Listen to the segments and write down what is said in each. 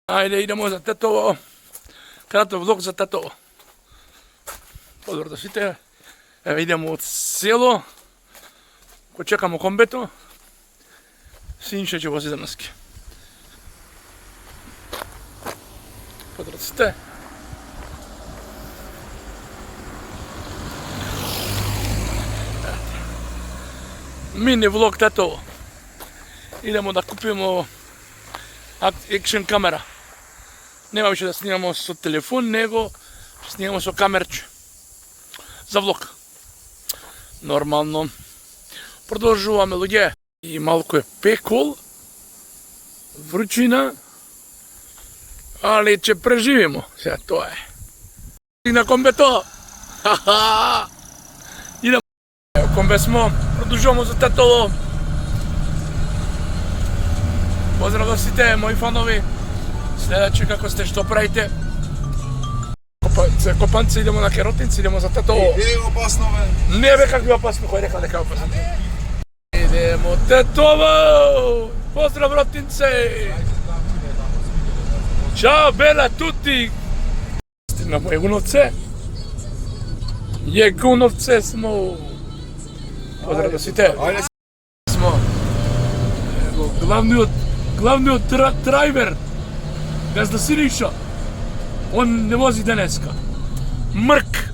Ајде, идемо за Тетово. Краток влог за Тетово. Поздрав до сите. Еве идемо од село. Ко чекамо комбето. Синче ќе вози денески. Поздрав до сите. Мини влог Тетово. Идемо да купиме екшн камера. Нема више да снимамо со телефон, него ќе снимамо со камерче. За влог. Нормално. Продолжуваме, луѓе. И малку е пекол. Вручина. Али ќе преживимо. Сега тоа е. На комбето. Ха-ха. Идемо. Комбе смо. Продолжуваме за Тетово. Поздрав до сите, мои фанови. Следачи, како сте, што правите? Копанци, идемо на Керотинци, идемо за Тетово. Е, опасно, бе. Не бе, какви опасно, кој рекал дека е опасно. Идемо Тетово! Поздрав, Ротинце! Чао, бела, тути! Стигнамо Јегуновце. Јегуновце смо. Поздрав до сите. Ајде, Смо. Ево, главниот драйвер. Газда Сириша. Он не вози денеска. Мрк.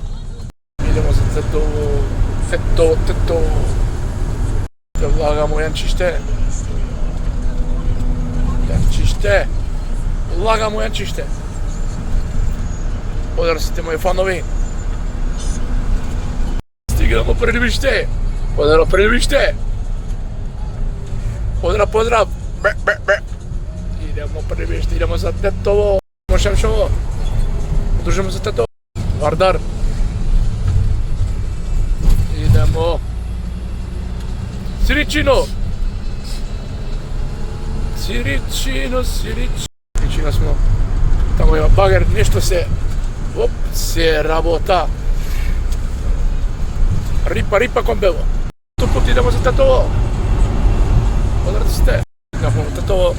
Идемо за Тетово. Тетово. Да влагамо јанчиште. Влагамо јанчиште. Поздрав сите мои фанови. Стигнемо Прилибиште. Поздрав Прилибиште. Поздрав. Бе. Идемо Прилибиште, идемо за Тетово. Можем шо? Продолжимо за Тетово. Вардар. Идемо. Сиричино смо. Тамо има багер, нешто се се работа. Рипа комбево. Тупот идемо за Тетово. Поздрав сте. Идемо за Тетово.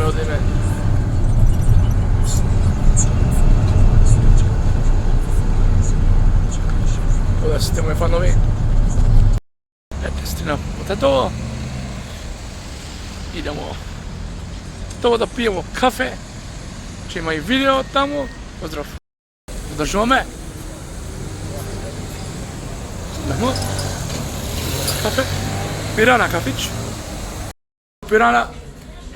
Одиме. Поздрав сте мои фанови. Ете, стигна по Тетово. Идемо Тетово да пиемо кафе. Ќе има и видео таму. Поздрав. Задржуваме. Идемо. Кафе. Пирана кафич. Пирана.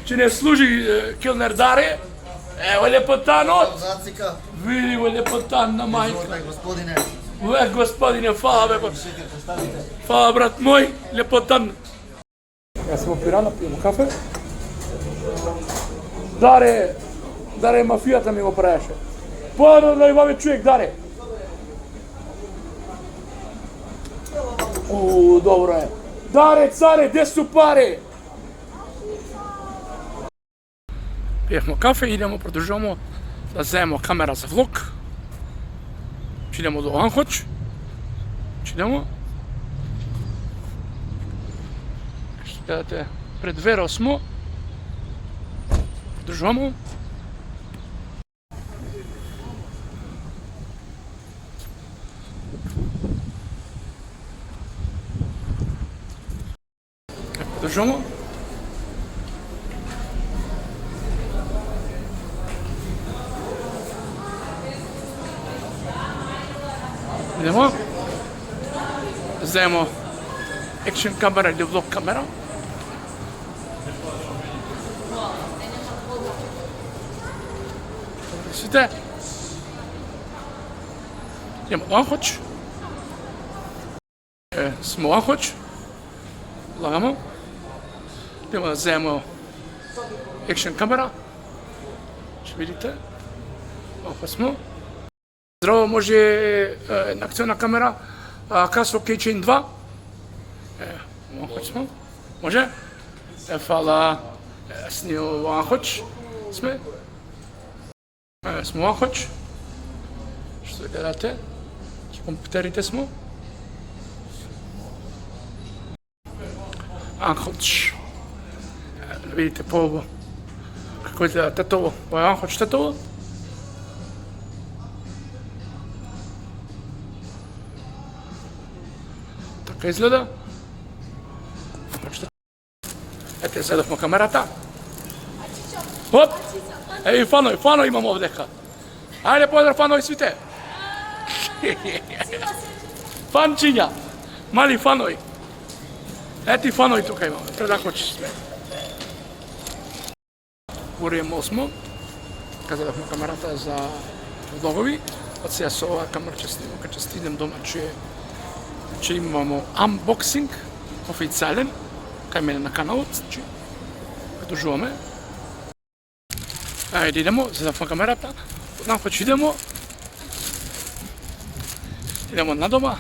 Че не служи келнер Даре. Ево лепотанот. зацика. Види го лепотан на мајка. Изvolite, господине. Господине, фала бе. Шекер, поставите. Фала брат мој, лепотан. Јас смо Пирана, пиемо кафе. Даре мафијата ми го правеше. Појадно да имаме човек, Даре. Добро е. Даре, царе, де су пари? Пиевме кафе, идемо, продолжуваме да земемо камера за влог. Идемо до Анхоч. Идемо. Што гледате, пред Веро смо. Продолжуваме. Продолжуваме. Идемо. Земемо екшн камера или влог камера. Сите. Идемо до Анхоч. Смо Анхоч. Влагамо. Идемо да земемо екшн камера. Ще видите. Ова смо. Здраво, може една акционна камера, Casio Keychain 2. Анхоч смо. Може? Фала, снио Анхоч сме. Смо Анхоч. Што гледате? Компјутерите смо. Анхолч. Видите по-ово како изгледа тетово. Ова е Анхолч тетово. Така изгледа. Ете, седовме камерата. Оп! Еј, фаној имам овдека. Ајде, поздрав фаној свите. Фанчиња. Мали фаној. Ети фаној тука имаме. Предахочи сме. Уријемо смо. Казадавме камерата за влогови. Од сега со ова камерче снимам. Кога ќе стигнем дома, ќе имамо unboxing официјален кај мене на каналот, значи продолжуваме. Ајде идемо, задавме камерата. Однапад ќе идемо на дома.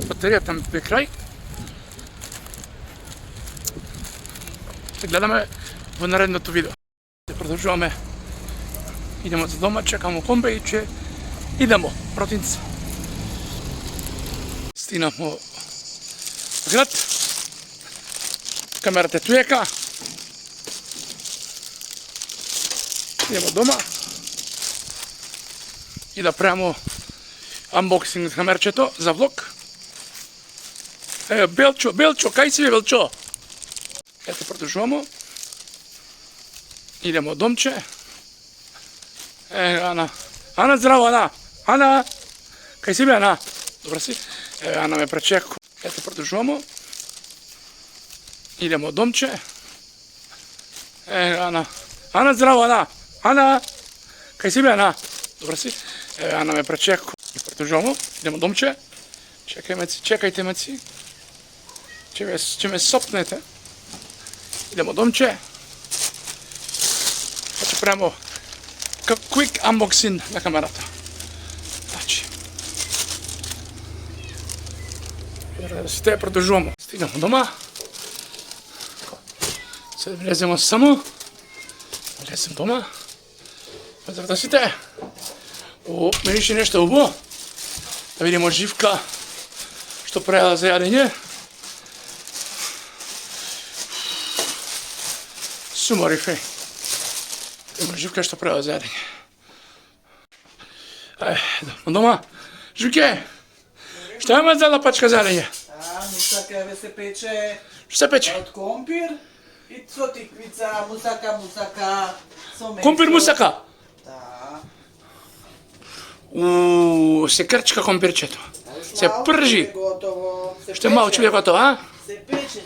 Батеријата ми бе крај. Ще гледаме во наредното видео. Продолжуваме. Идемо за дома, чекамо комбе и ќе идемо. Протинци. Стигнавме град. Камерата е туека. Идемо дома. И да правимо unboxing на камерчето за влог. Белчо, кај си бе Белчо? Ето продолжуваме. Идемо од домче. Ана. Ана, здраво, Ана. Ана. Кај си бе, Ана? Добро си? Ана ме пречеку. Ето продолжуваме. Идемо од домче. Ана. Ана, здраво, Ана. Ана. Кај си бе, Ана? Добро си? Ана ме пречеку. Продолжуваме. Идемо од домче. Чекајте ме си. Ќе ме сопнете. Идемо од домче. Ќе правимо quick unboxing на камерата. Значи. Сите продолжуваме. Стигнаме дома. Сега влеземо само. Влезем дома. Поздрав да сите. Мирише нешто убаво. Да видимо Живка што правила за јадење. Сумарифе. Има Живка што правила за јадење. Дома. Живке, што има за пачка за јадење? Мусака ве се пече Што се пече? од компир и со тиквица, мусака со месо. Компир мусака? Да. Се крчка компирчето. Се пржи. Готово. Што е малку ќе биде готово, а? Се пече.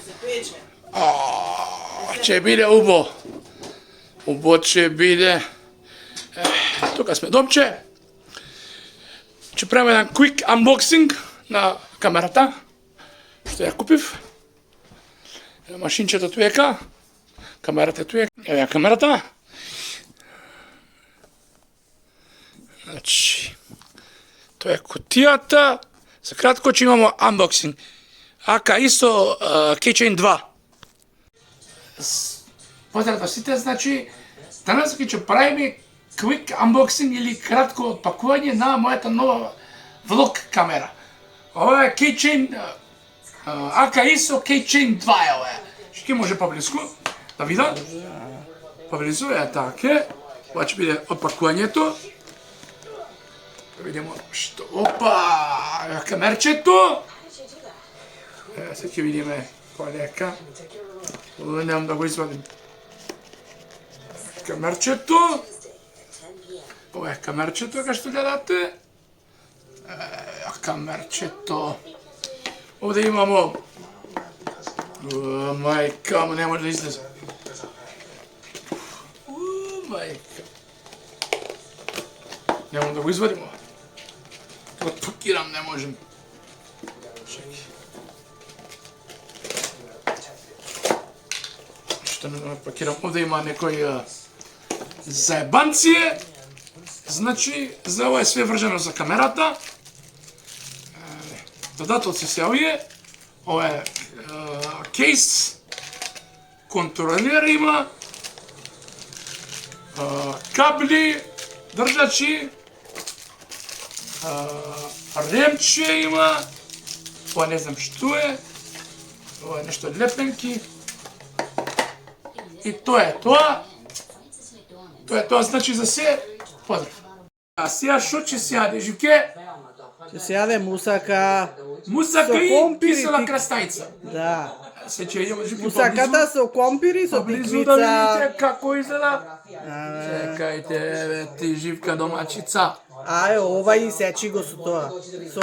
Ќе биде убо. Убо ќе биде. Тука сме домче. Ќе правиме еден quick unboxing на камерата. Што ја купив. Машинчето туека. Камерата туека. Еве ја камерата. Значи, тоа е кутијата. За кратко ќе имамо unboxing. Ака исто Keychain 2. Поздрав до сите, значи, данас ќе правиме quick unboxing или кратко отпакување на мојата нова влог камера. Ова е Keychain Ака исто Keychain 2 е ова. Ќе може поблиску да видам. Поблиску е така. Ова ќе биде отпакувањето. Да видимо што... Опа! Камерчето! Сега ќе видиме полека. Немам да го извадим. Камерчето. Ова е камерчето, како што гледате. Камерчето. Овде имамо... Мајка, не може да излезе. Мајка. Немам да го извадим ова. Да пакирам, не можем. Чеки. Што не да пакирам. Овде има некој заебанција. Значи, за ова е све вржено за камерата. Додателци се овие. Ова е кейс. Контролер има. Кабли. Држачи. Ремче има. Ова не знам што е. Ова е нешто лепенки. И тоа е тоа. Тоа е тоа, значи за се. Поздрав. А сега што ќе се јаде, Живке? Ќе се јаде мусака. Мусака Со и компир и кисела тик- крастајца. Да. Се ќе идеме, Живке, Мусаката со компири, со поблизу да тиквица. видите како изгледа. Чекајте, еве ти, Живка домачица. Ај, ова и сечи го со тоа. Со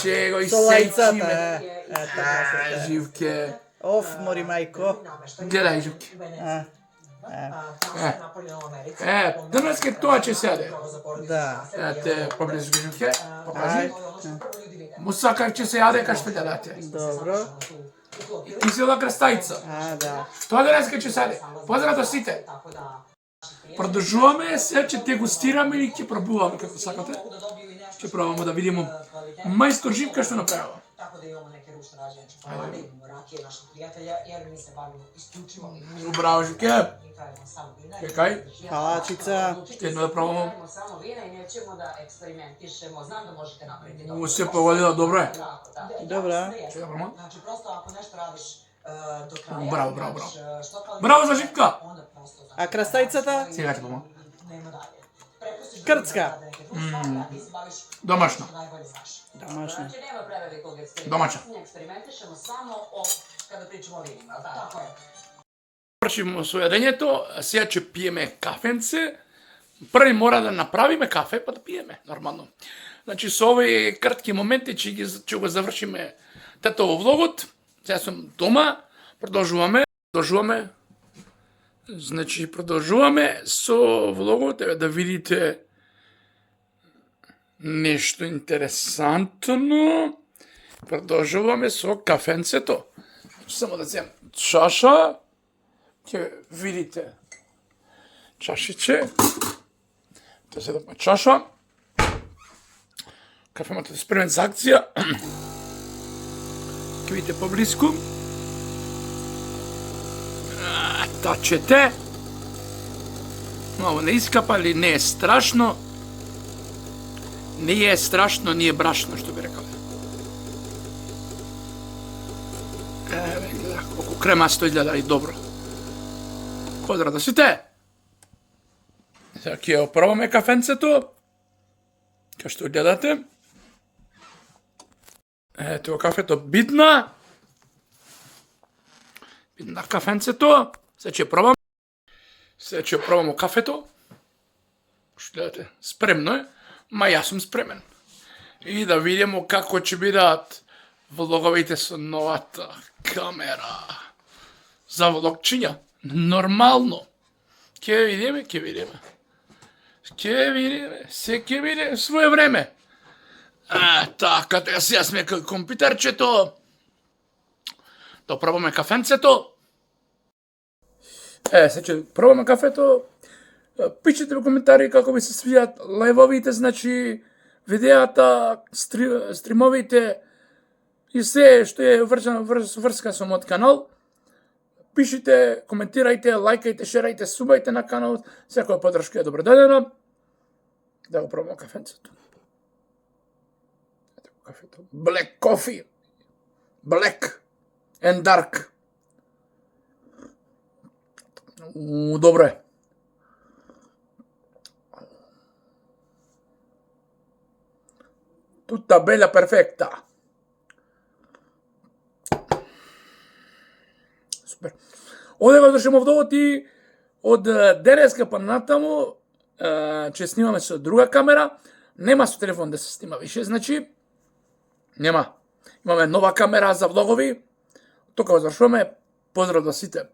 Че го со лајцата, исечиме. така. Живке. Оф, мори мајко. Гледај, Живке. Денеска тоа ќе се јаде. Да. Ете, поблизу ги, Живке. Ај, Покажи. Мусака ќе се јаде кај што гледате. добро. Кисела крастајца. Да. Тоа денеска ќе се јаде. Поздрав до сите. Продолжуваме, се ќе те гостираме и ќе пробуваме како сакате. Ќе пробаме да видиме мајстор Живка што направила. Tako da imamo neke ručne rađenje čokolade, imamo rakije naših prijatelja, jer mi se bavimo isključivo vinom. Браво, Живке. Mi pravimo samo vina. Чекај. Палачица. Ще едно да пробаме. Pravimo samo vina i nećemo da eksperimentišemo. Znam da možete napraviti dobro. Му се погодила добро е. Tako da. Добра. Jeste. Ќе пробаме. Znači, prosto ako nešto radiš do kraja, Браво, браво, radiš, što kvalitetnije, Браво за Живка. onda prosto znači, А крастајцата? Сега ќе пробаме. nema dalje. Prepustiš Крцка. da neke druge stvari, a ti se baviš Домашно. što najbolje znaš. Домашно. Znači, nema prevelikog Domaća. eksperimentišemo samo kada pričamo o vinima, ali tako je. Вршимо со јадењето, сега ќе пиеме кафенце. Први мора да направиме кафе, па да пиеме, нормално. Значи, со овој кратки моменти ќе го завршиме тато влогот. Сега сум дома, продолжуваме. Значи, продолжуваме со влогот, еве да видите нешто интересантно. Продолжуваме со кафенцето. Значи, само да земам чаша. Ќе видите чашиче. Тоа се да чаша. Кафемата е спремен за акција. Ќе видите поблиску. Тачете. Много не искапа, али не е страшно. Не е страшно, не е брашно, што би рекале. Еве, гледа, колку кремасто изгледа и добро. Поздрав до сите! Сега ќе опробаме кафенцето. Кај што гледате. Ето кафето бидна. Бидна кафенцето. Сега ќе пробам. Сега ќе пробаме кафето. Што гледате, спремно е. Ма јас сум спремен. И да видиме како ќе бидат влоговите со новата камера. За влогчиња. Нормално. Ќе видиме. Се ќе видиме своје време. Така, сега сме кај компјутерчето. Да пробаме кафенцето. Се ќе пробаме кафето. Пишете во коментари како ви се свијат лајвовите, значи видеата, стримовите и се што е врска со мојот канал. Пишите, коментирајте, лајкајте, шерајте, субајте на каналот. Секоја поддршка е добродадена. Да го пробаме кафенцето. Ето кафето. Black coffee. Black and dark. Добро е. Tutta bella perfetta. Супер. Овде го држимо вдовот и од денеска па натаму ќе снимаме со друга камера. Нема со телефон да се снима више, значи нема. Имаме нова камера за влогови. Тука го завршуваме. Поздрав до сите.